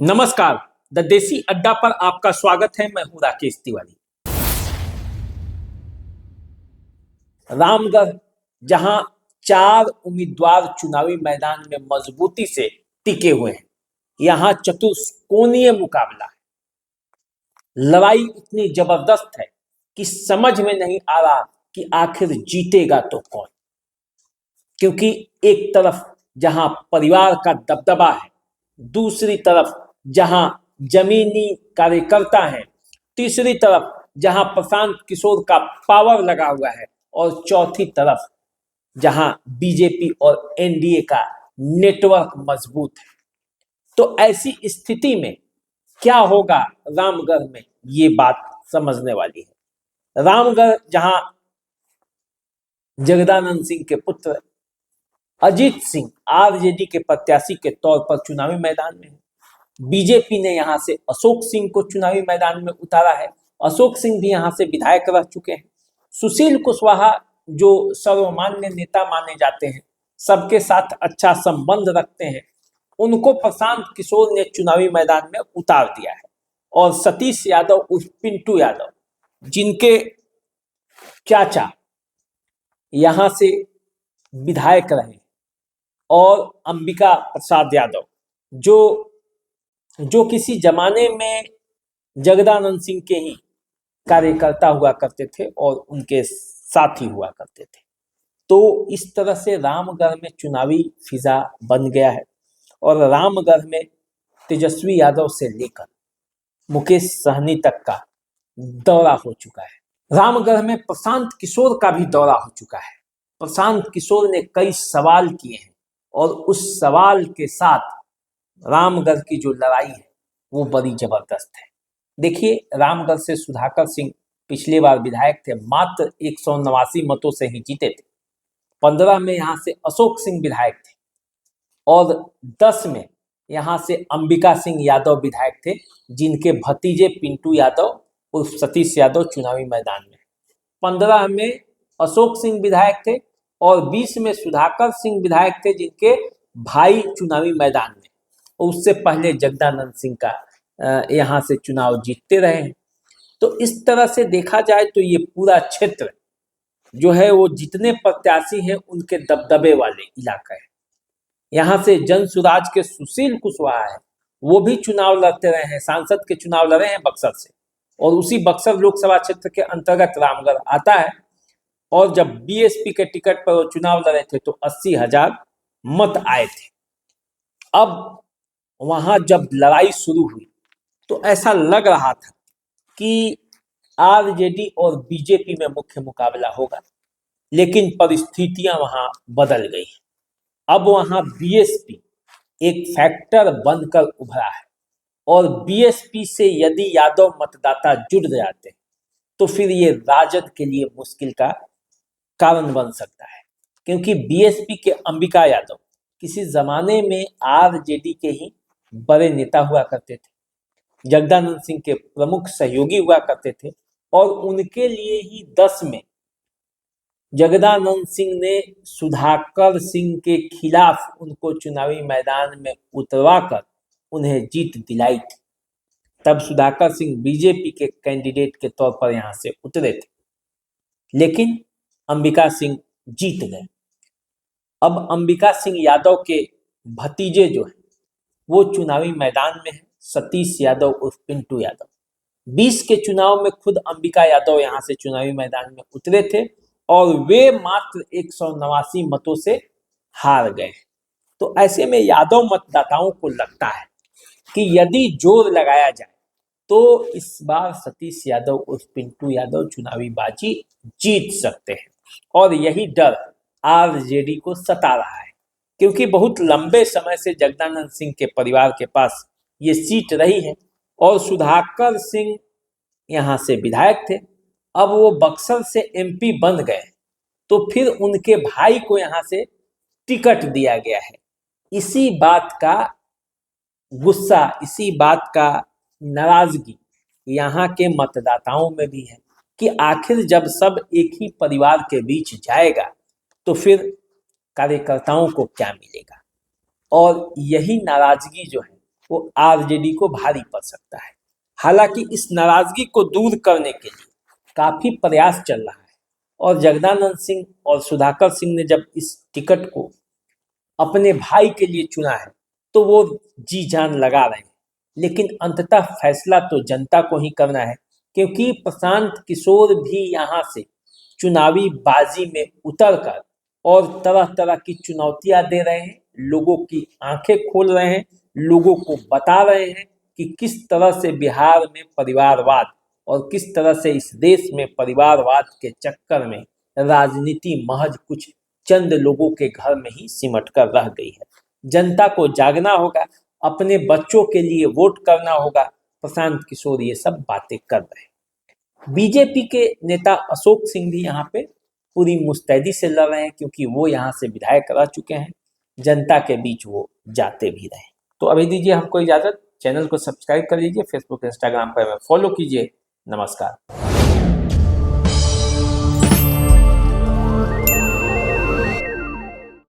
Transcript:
नमस्कार। द देसी अड्डा पर आपका स्वागत है। मैं हूं राकेश तिवारी। रामगढ़, जहां चार उम्मीदवार चुनावी मैदान में मजबूती से टिके हुए हैं, यहां चतुष्कोणीय मुकाबला है। लड़ाई इतनी जबरदस्त है कि समझ में नहीं आ रहा कि आखिर जीतेगा तो कौन। क्योंकि एक तरफ जहां परिवार का दबदबा है, दूसरी तरफ जहां जमीनी कार्यकर्ता हैं, तीसरी तरफ जहां प्रशांत किशोर का पावर लगा हुआ है, और चौथी तरफ जहां बीजेपी और एनडीए का नेटवर्क मजबूत है। तो ऐसी स्थिति में क्या होगा रामगढ़ में, ये बात समझने वाली है। रामगढ़ जहां जगदानंद सिंह के पुत्र अजीत सिंह आरजेडी के प्रत्याशी के तौर पर चुनावी मैदान में है। बीजेपी ने यहां से अशोक सिंह को चुनावी मैदान में उतारा है। अशोक सिंह भी यहां से विधायक रह चुके हैं। सुशील कुशवाहा जो सर्वमान्य नेता माने जाते हैं, सबके साथ अच्छा संबंध रखते हैं, उनको प्रशांत किशोर ने चुनावी मैदान में उतार दिया है। और सतीश यादव उर्फ पिंटू यादव, जिनके चाचा यहां से विधायक रहे, और अंबिका प्रसाद यादव जो जो किसी जमाने में जगदानंद सिंह के ही कार्यकर्ता हुआ करते थे और उनके साथी हुआ करते थे। तो इस तरह से रामगढ़ में चुनावी फिजा बन गया है। और रामगढ़ में तेजस्वी यादव से लेकर मुकेश सहनी तक का दौरा हो चुका है। रामगढ़ में प्रशांत किशोर का भी दौरा हो चुका है। प्रशांत किशोर ने कई सवाल किए हैं, और उस सवाल के साथ रामगढ़ की जो लड़ाई है वो बड़ी जबरदस्त है। देखिए, रामगढ़ से सुधाकर सिंह पिछली बार विधायक थे, मात्र 189 मतों से ही जीते थे। 15 में यहाँ से अशोक सिंह विधायक थे, और 10 में यहाँ से अंबिका सिंह यादव विधायक थे, जिनके भतीजे पिंटू यादव उर्फ सतीश यादव चुनावी मैदान में। 15 में अशोक सिंह विधायक थे, और 20 में सुधाकर सिंह विधायक थे, जिनके भाई चुनावी मैदान में। उससे पहले जगदानंद सिंह का यहाँ से चुनाव जीतते रहे हैं। तो इस तरह से देखा जाए तो ये पूरा क्षेत्र जो है वो जितने प्रत्याशी हैं उनके दबदबे वाले इलाका है। यहाँ से जन सुराज के सुशील कुशवाहा है, वो भी चुनाव लड़ते रहे हैं, सांसद के चुनाव लड़े हैं बक्सर से, और उसी बक्सर लोकसभा क्षेत्र के अंतर्गत रामगढ़ आता है। और जब बीएसपी के टिकट पर वो चुनाव लड़े थे तो 80,000 मत आए थे। अब वहां जब लड़ाई शुरू हुई तो ऐसा लग रहा था कि आरजेडी और बीजेपी में मुख्य मुकाबला होगा, लेकिन परिस्थितियां वहां बदल गई। अब वहां बीएसपी एक फैक्टर बनकर उभरा है, और बीएसपी से यदि यादव मतदाता जुड़ जाते हैं तो फिर ये राजद के लिए मुश्किल का कारण बन सकता है। क्योंकि बीएसपी के अंबिका यादव किसी जमाने में आरजेडी के ही बड़े नेता हुआ करते थे, जगदानंद सिंह के प्रमुख सहयोगी हुआ करते थे, और उनके लिए ही 10 में जगदानंद सिंह ने सुधाकर सिंह के खिलाफ उनको चुनावी मैदान में उतरवाकर उन्हें जीत दिलाई थी। तब सुधाकर सिंह बीजेपी के कैंडिडेट के तौर पर यहां से उतरे थे, लेकिन अंबिका सिंह जीत गए। अब अंबिका सिंह यादव के भतीजे जो है वो चुनावी मैदान में है, सतीश यादव उर्फ पिंटू यादव। 20 के चुनाव में खुद अंबिका यादव यहां से चुनावी मैदान में उतरे थे, और वे मात्र 189 मतों से हार गए। तो ऐसे में यादव मतदाताओं को लगता है कि यदि जोर लगाया जाए तो इस बार सतीश यादव उर्फ पिंटू यादव चुनावी बाजी जीत सकते हैं। और यही डर आरजेडी को सता रहा है, क्योंकि बहुत लंबे समय से जगदानंद सिंह के परिवार के पास ये सीट रही है, और सुधाकर सिंह यहाँ से विधायक थे। अब वो बक्सर से एमपी बन गए, तो फिर उनके भाई को यहाँ से टिकट दिया गया है। इसी बात का गुस्सा, इसी बात का नाराजगी यहाँ के मतदाताओं में भी है कि आखिर जब सब एक ही परिवार के बीच जाएगा तो फिर कार्यकर्ताओं को क्या मिलेगा। और यही नाराजगी जो है वो आरजेडी को भारी पड़ सकता है। हालांकि इस नाराजगी को दूर करने के लिए काफी प्रयास चल रहा है और जगदानंद सिंह और सुधाकर सिंह ने जब इस टिकट को अपने भाई के लिए चुना है तो वो जी जान लगा रहे हैं, लेकिन अंततः फैसला तो जनता को ही करना है, क्योंकि प्रशांत किशोर भी यहाँ से चुनावी बाजी में उतरकर और तरह तरह की चुनौतियां दे रहे हैं, लोगों की आंखें खोल रहे हैं, लोगों को बता रहे हैं कि किस तरह से बिहार में परिवारवाद और किस तरह से इस देश में परिवारवाद के चक्कर में राजनीति महज कुछ चंद लोगों के घर में ही सिमट कर रह गई है। जनता को जागना होगा, अपने बच्चों के लिए वोट करना होगा। प्रशांत किशोर ये सब बातें कर रहे हैं। बीजेपी के नेता अशोक सिंह भी यहाँ पे पूरी मुस्तैदी से लड़ रहे हैं, क्योंकि वो यहाँ से विधायक रह चुके हैं, जनता के बीच वो जाते भी रहे। तो अभी दीजिए हमको इजाजत, चैनल को सब्सक्राइब कर लीजिए, फेसबुक इंस्टाग्राम पर फॉलो कीजिए। नमस्कार।